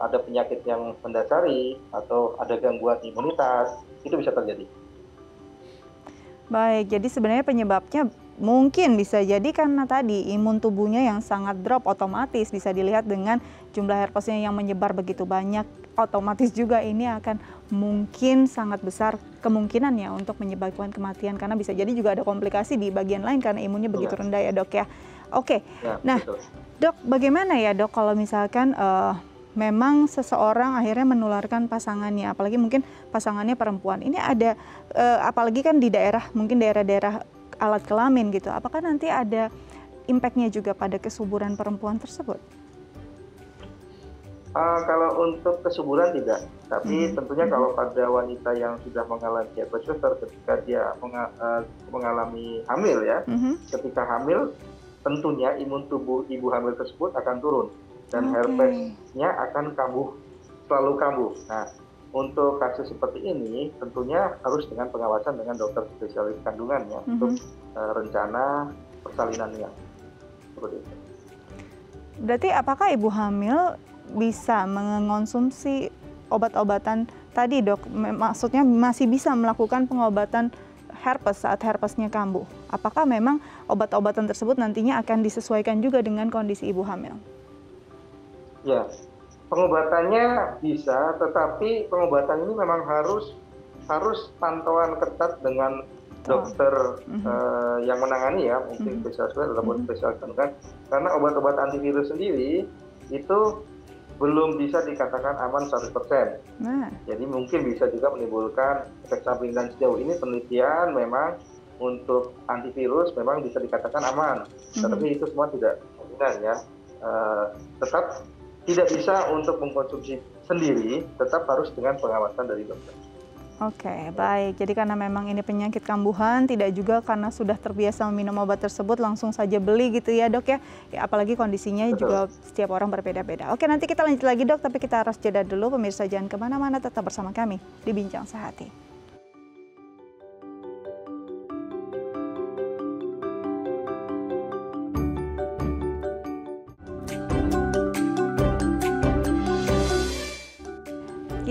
ada penyakit yang mendasari atau ada gangguan imunitas, itu bisa terjadi. Baik, jadi sebenarnya penyebabnya mungkin bisa jadi karena tadi imun tubuhnya yang sangat drop, otomatis bisa dilihat dengan jumlah herpesnya yang menyebar begitu banyak, otomatis juga ini akan mungkin sangat besar kemungkinannya untuk menyebabkan kematian, karena bisa jadi juga ada komplikasi di bagian lain karena imunnya begitu rendah ya dok ya. Oke, nah betul. Dok, bagaimana ya dok kalau misalkan memang seseorang akhirnya menularkan pasangannya, apalagi mungkin pasangannya perempuan. Ini ada, apalagi kan di daerah, mungkin daerah-daerah alat kelamin gitu. Apakah nanti ada impact-nya juga pada kesuburan perempuan tersebut? Kalau untuk kesuburan tidak, tapi tentunya kalau pada wanita yang sudah mengalami herpes zoster ketika dia mengalami hamil ya, ketika hamil tentunya imun tubuh ibu hamil tersebut akan turun. Dan herpesnya akan selalu kambuh. Nah, untuk kasus seperti ini tentunya harus dengan pengawasan dengan dokter spesialis kandungan ya, untuk rencana persalinannya. Seperti itu. Berarti apakah ibu hamil bisa mengonsumsi obat-obatan tadi dok? Maksudnya masih bisa melakukan pengobatan herpes saat herpesnya kambuh? Apakah memang obat-obatan tersebut nantinya akan disesuaikan juga dengan kondisi ibu hamil? Ya, pengobatannya bisa, tetapi pengobatan ini memang harus pantauan ketat dengan dokter yang menangani ya, mungkin spesialis ataupun spesialis kandungan, karena obat-obat antivirus sendiri itu belum bisa dikatakan aman 100%. Jadi mungkin bisa juga menimbulkan efek samping, dan sejauh ini penelitian memang untuk antivirus memang bisa dikatakan aman, tetapi itu semua tidak benar ya. Tetap tidak bisa untuk mengkonsumsi sendiri, tetap harus dengan pengawasan dari dokter. Oke, baik. Jadi karena memang ini penyakit kambuhan, tidak juga karena sudah terbiasa meminum obat tersebut langsung saja beli gitu ya dok ya. Apalagi kondisinya juga setiap orang berbeda-beda. Oke, nanti kita lanjut lagi dok, tapi kita harus jeda dulu. Pemirsa jangan kemana-mana, tetap bersama kami di Bincang Sehati.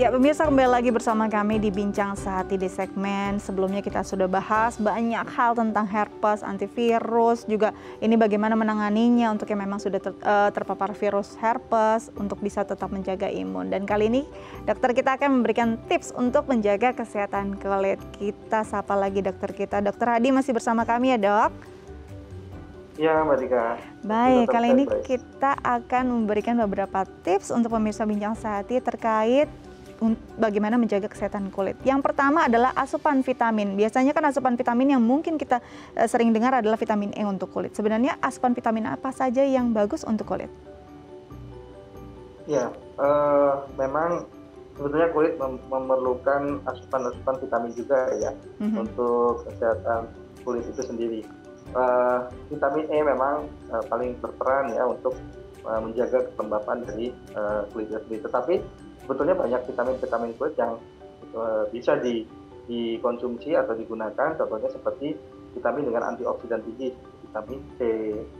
Ya, pemirsa, kembali lagi bersama kami di Bincang Sehati. Di segmen sebelumnya kita sudah bahas banyak hal tentang herpes, antivirus, juga ini bagaimana menanganinya untuk yang memang sudah terpapar virus herpes untuk bisa tetap menjaga imun. Dan kali ini dokter kita akan memberikan tips untuk menjaga kesehatan kulit. Kita sapa lagi dokter kita. Dokter Hadi masih bersama kami ya, Dok? Ya, Mbak Dika. Baik, kali ini kita akan memberikan beberapa tips untuk pemirsa Bincang Sehati terkait bagaimana menjaga kesehatan kulit. Yang pertama adalah asupan vitamin. Biasanya kan asupan vitamin yang mungkin kita sering dengar adalah vitamin E untuk kulit. Sebenarnya asupan vitamin apa saja yang bagus untuk kulit? Ya, memang sebetulnya kulit memerlukan asupan vitamin juga ya untuk kesehatan kulit itu sendiri. Vitamin E memang paling berperan ya untuk menjaga kelembapan dari kulit sendiri. Tetapi sebetulnya banyak vitamin-vitamin kulit yang bisa dikonsumsi atau digunakan, contohnya seperti vitamin dengan antioksidan tinggi, vitamin C,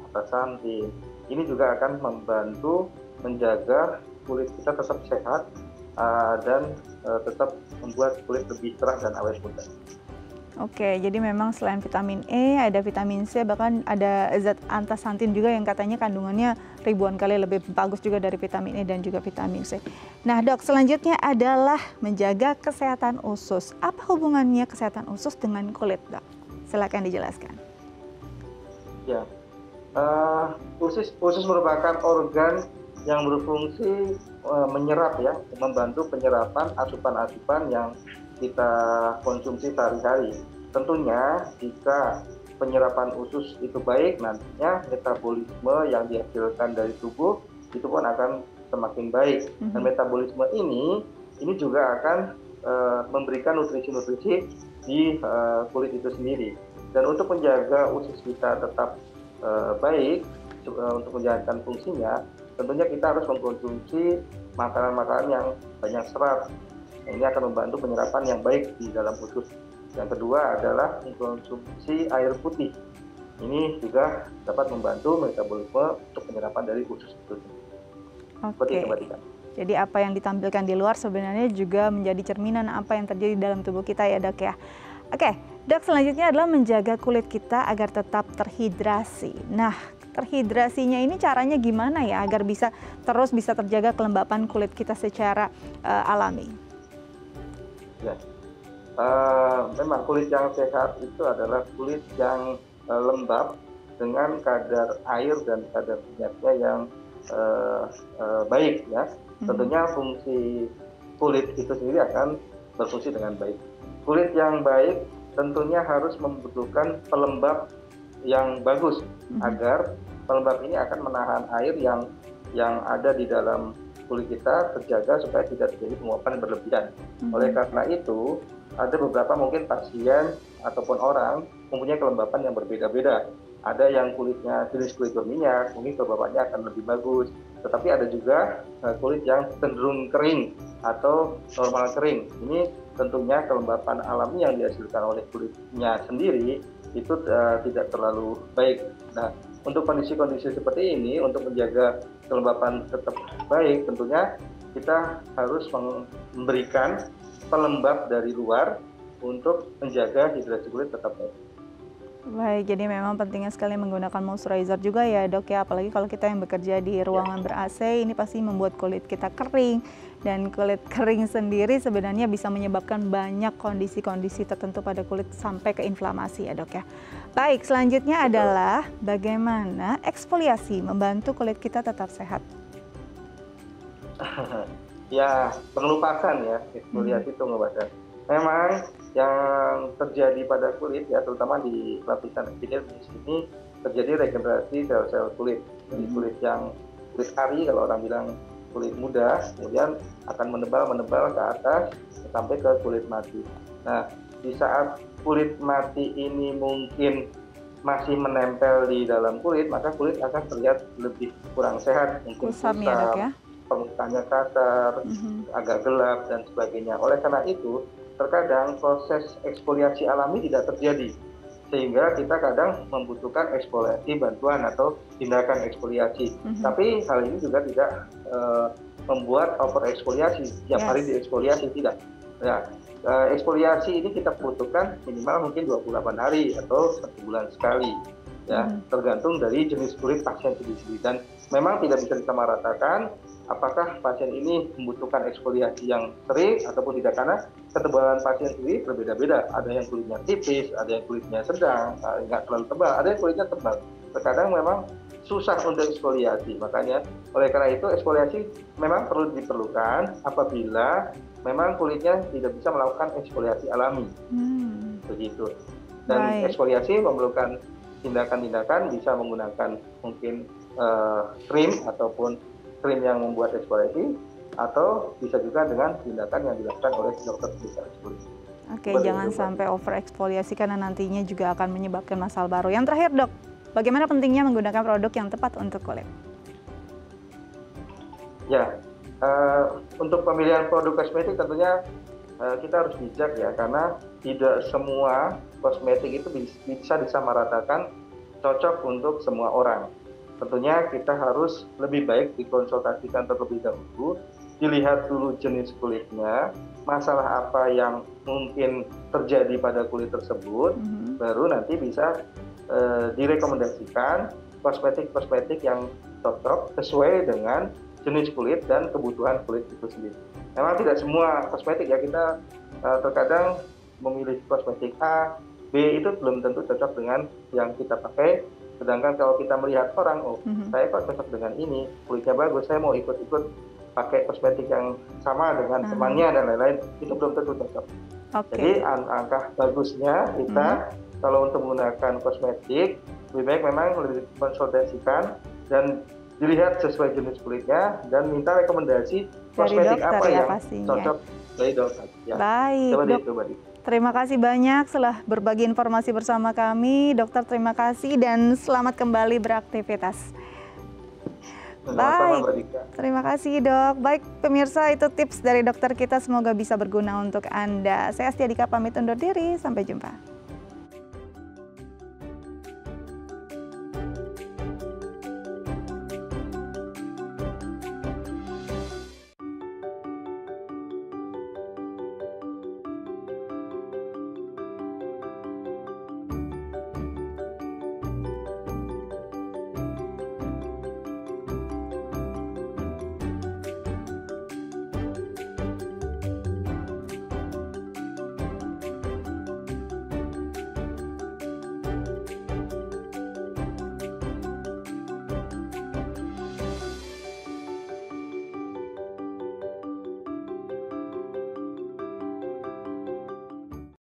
astaxanthin. Ini juga akan membantu menjaga kulit kita tetap sehat dan tetap membuat kulit lebih cerah dan awet muda. Oke, jadi memang selain vitamin E, ada vitamin C, bahkan ada zat astaxanthin juga yang katanya kandungannya ribuan kali lebih bagus juga dari vitamin E dan juga vitamin C. Nah, Dok, selanjutnya adalah menjaga kesehatan usus. Apa hubungannya kesehatan usus dengan kulit, Dok? Silakan dijelaskan. Ya, usus merupakan organ yang berfungsi menyerap ya, membantu penyerapan asupan-asupan yang kita konsumsi sehari-hari. Tentunya jika penyerapan usus itu baik, nantinya metabolisme yang dihasilkan dari tubuh itu pun akan semakin baik. Dan metabolisme ini juga akan memberikan nutrisi-nutrisi di kulit itu sendiri. Dan untuk menjaga usus kita tetap baik, untuk menjalankan fungsinya, tentunya kita harus mengkonsumsi makanan-makanan yang banyak serat. Ini akan membantu penyerapan yang baik di dalam usus. Yang kedua adalah mengkonsumsi air putih. Ini juga dapat membantu metabolisme untuk penyerapan dari usus itu. Oke. Jadi apa yang ditampilkan di luar sebenarnya juga menjadi cerminan apa yang terjadi dalam tubuh kita ya, Dok ya. Oke, Dok, selanjutnya adalah menjaga kulit kita agar tetap terhidrasi. Nah, terhidrasinya ini caranya gimana ya agar bisa terjaga kelembapan kulit kita secara alami? Ya, memang kulit yang sehat itu adalah kulit yang lembab dengan kadar air dan kadar minyaknya yang baik ya. Tentunya fungsi kulit itu sendiri akan berfungsi dengan baik. Kulit yang baik tentunya harus membutuhkan pelembab yang bagus agar pelembab ini akan menahan air yang ada di dalam kulit kita terjaga supaya tidak terjadi penguapan berlebihan. Oleh karena itu, ada beberapa mungkin pasien ataupun orang mempunyai kelembapan yang berbeda-beda. Ada yang kulitnya jenis kulit berminyak, mungkin kelembapannya akan lebih bagus. Tetapi ada juga kulit yang cenderung kering atau normal kering. Ini tentunya kelembapan alami yang dihasilkan oleh kulitnya sendiri itu tidak terlalu baik. Nah, untuk kondisi-kondisi seperti ini, untuk menjaga kelembapan tetap baik, tentunya kita harus memberikan pelembab dari luar untuk menjaga hidrasi kulit tetap baik. Baik, jadi memang pentingnya sekali menggunakan moisturizer juga ya, Dok ya, apalagi kalau kita yang bekerja di ruangan ber-AC, ini pasti membuat kulit kita kering, dan kulit kering sendiri sebenarnya bisa menyebabkan banyak kondisi-kondisi tertentu pada kulit sampai ke inflamasi ya, Dok ya. Baik, selanjutnya adalah bagaimana eksfoliasi membantu kulit kita tetap sehat. Ya, pengelupasan ya, eksfoliasi itu pengelupasan. Memang yang terjadi pada kulit ya, terutama di lapisan epidermis ini terjadi regenerasi sel-sel kulit. Jadi kulit ari kalau orang bilang kulit muda, kemudian akan menebal ke atas sampai ke kulit mati. Nah, di saat kulit mati ini mungkin masih menempel di dalam kulit, maka kulit akan terlihat lebih kurang sehat, mungkin kusam ya, Dok ya? Permukaannya kasar, agak gelap dan sebagainya. Oleh karena itu, terkadang proses eksfoliasi alami tidak terjadi, sehingga kita kadang membutuhkan eksfoliasi bantuan atau tindakan eksfoliasi. Tapi hal ini juga tidak membuat over eksfoliasi, setiap hari dieksfoliasi, tidak. Ya, eksfoliasi ini kita butuhkan minimal mungkin 28 hari atau 1 bulan sekali, ya, tergantung dari jenis kulit pasien sendiri. Dan memang tidak bisa disamaratakan apakah pasien ini membutuhkan eksfoliasi yang sering ataupun tidak, karena ketebalan pasien sendiri berbeda-beda. Ada yang kulitnya tipis, ada yang kulitnya sedang, nggak terlalu tebal, ada yang kulitnya tebal. Terkadang memang susah untuk eksfoliasi, makanya oleh karena itu eksfoliasi memang perlu diperlukan apabila memang kulitnya tidak bisa melakukan eksfoliasi alami, begitu. Dan eksfoliasi memerlukan tindakan-tindakan, bisa menggunakan mungkin krim ataupun krim yang membuat eksfoliasi, atau bisa juga dengan tindakan yang dilakukan oleh dokter spesialis kulit. Oke, jangan sampai over eksfoliasi karena nantinya juga akan menyebabkan masalah baru. Yang terakhir, Dok, bagaimana pentingnya menggunakan produk yang tepat untuk kulit? Ya, untuk pemilihan produk kosmetik tentunya kita harus bijak ya, karena tidak semua kosmetik itu bisa disamaratakan cocok untuk semua orang. Tentunya kita harus lebih baik dikonsultasikan terlebih dahulu, dilihat dulu jenis kulitnya, masalah apa yang mungkin terjadi pada kulit tersebut, baru nanti bisa direkomendasikan kosmetik-kosmetik yang cocok sesuai dengan jenis kulit dan kebutuhan kulit itu sendiri. Memang tidak semua kosmetik ya, kita terkadang memilih kosmetik A, B itu belum tentu cocok dengan yang kita pakai. Sedangkan kalau kita melihat orang, saya kok cocok dengan ini, kulitnya bagus, saya mau ikut-ikut pakai kosmetik yang sama dengan temannya dan lain-lain, itu belum tentu cocok. Jadi angka bagusnya kita kalau untuk menggunakan kosmetik, lebih baik memang lebih dikonsultasikan dan dilihat sesuai jenis kulitnya dan minta rekomendasi kosmetik apa yang cocok dari dokter. Ya. Baik, Dok. Terima kasih banyak telah berbagi informasi bersama kami. Dokter, terima kasih dan selamat kembali beraktivitas. Baik, terima kasih, Dok. Baik, pemirsa, itu tips dari dokter kita, semoga bisa berguna untuk Anda. Saya Astia Dika pamit undur diri, sampai jumpa.